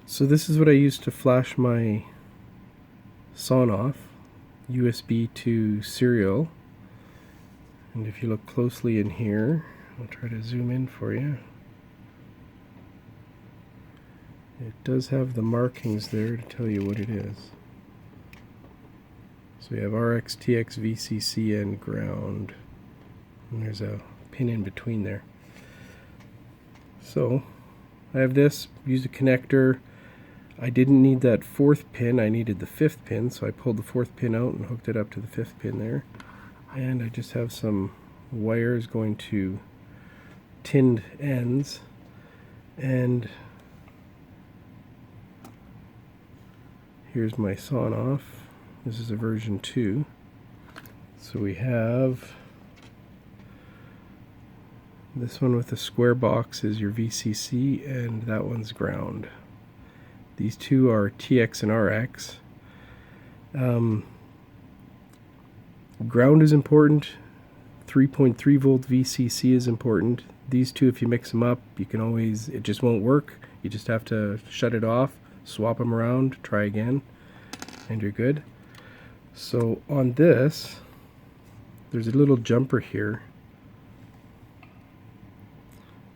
So this is what I use to flash my Sonoff USB to serial. And if you look closely in here, I'll try to zoom in for you. It does have the markings there to tell you what it is. So we have RX, TX, VCC, and ground. And there's a pin in between there. So I have this, use a connector. I didn't need that 4th pin, I needed the 5th pin, so I pulled the 4th pin out and hooked it up to the 5th pin there. And I just have some wires going to tinned ends, and here's my Sonoff. This is a version 2. So we have this one with the square box is your VCC, and that one's ground. These two are TX and RX. Ground is important. 3.3 volt VCC is important. These two, if you mix them up, you can always, it just won't work. You just have to shut it off, swap them around, try again, and you're good. So on this, there's a little jumper here.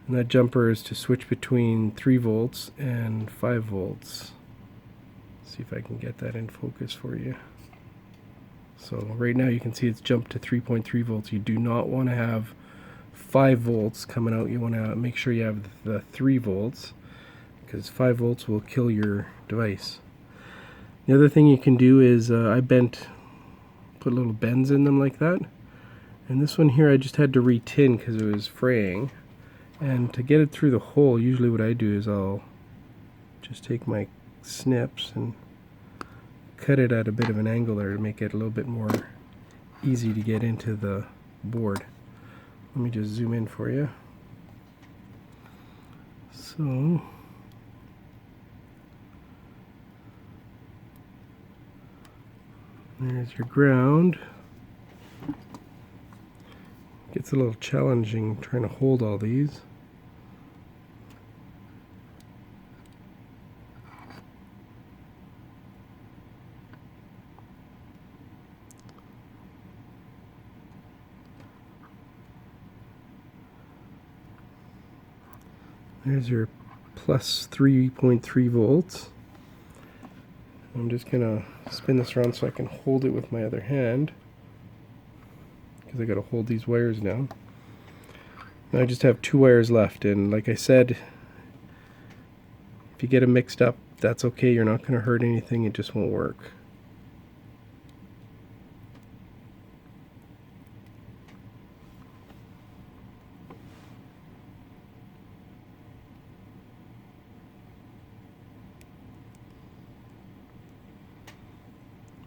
And that jumper is to switch between 3 volts and 5 volts. Let's see if I can get that in focus for you. So right now you can see it's jumped to 3.3 volts. You do not want to have 5 volts coming out. You want to make sure you have the 3 volts, because 5 volts will kill your device. The other thing you can do is I put little bends in them like that. And this one here I just had to re-tin because it was fraying. And to get it through the hole, usually what I do is I'll just take my snips and cut it at a bit of an angle there to make it a little bit more easy to get into the board. Let me just zoom in for you. So there's your ground. Gets a little challenging trying to hold all these. There's your plus 3.3 volts. I'm just gonna spin this around so I can hold it with my other hand, because I gotta hold these wires now. Now I just have 2 wires left, and like I said, if you get them mixed up, that's okay. You're not gonna hurt anything, it just won't work.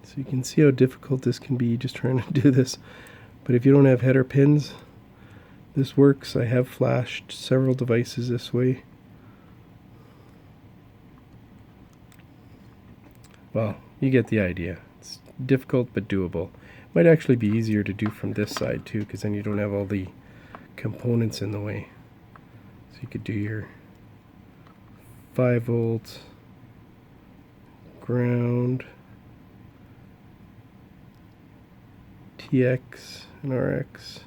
So you can see how difficult this can be just trying to do this. But if you don't have header pins, this works. I have flashed several devices this way. Well, you get the idea. It's difficult but doable. Might actually be easier to do from this side too, because then you don't have all the components in the way. So you could do your 5 volts, ground, TX and RX.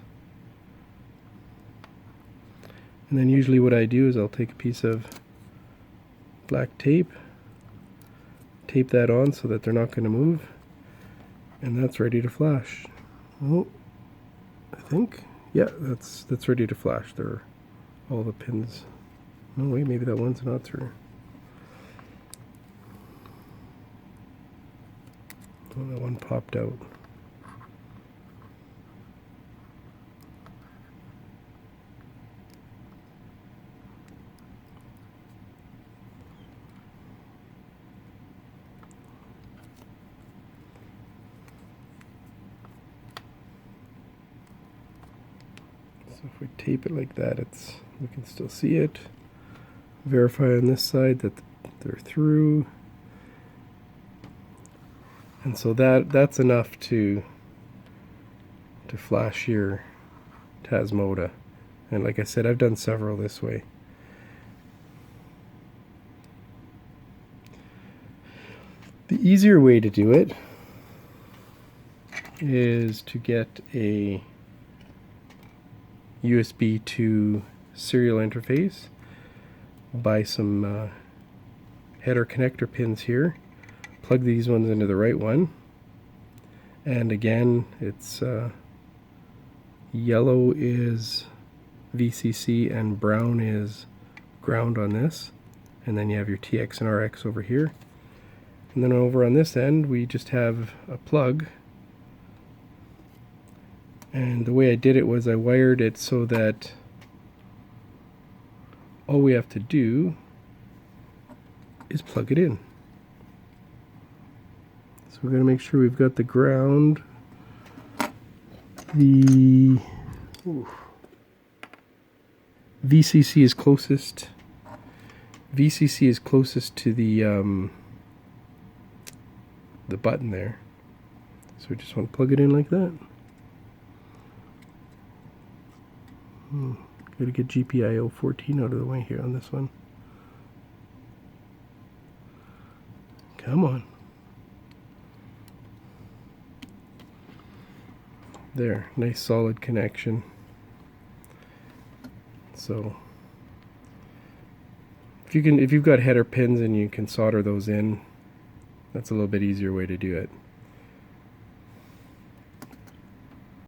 And then usually what I do is I'll take a piece of black tape, tape that on so that they're not going to move, and that's ready to flash. Oh, I think, yeah, that's ready to flash. There are all the pins. No, wait, maybe that one's not through. Oh, that one popped out. So if we tape it like that, we can still see it. Verify on this side that they're through. And so that's enough to flash your Tasmota. And like I said, I've done several this way. The easier way to do it is to get a USB to serial interface, buy some header connector pins here, plug these ones into the right one, and again it's yellow is VCC and brown is ground on this, and then you have your TX and RX over here, and then over on this end we just have a plug. And the way I did it was I wired it so that all we have to do is plug it in. So we're going to make sure we've got the ground, the VCC is closest. VCC is closest to the button there. So we just want to plug it in like that. Got to get GPIO 14 out of the way here on this one. Come on. There, nice solid connection. So if you've got header pins and you can solder those in, that's a little bit easier way to do it.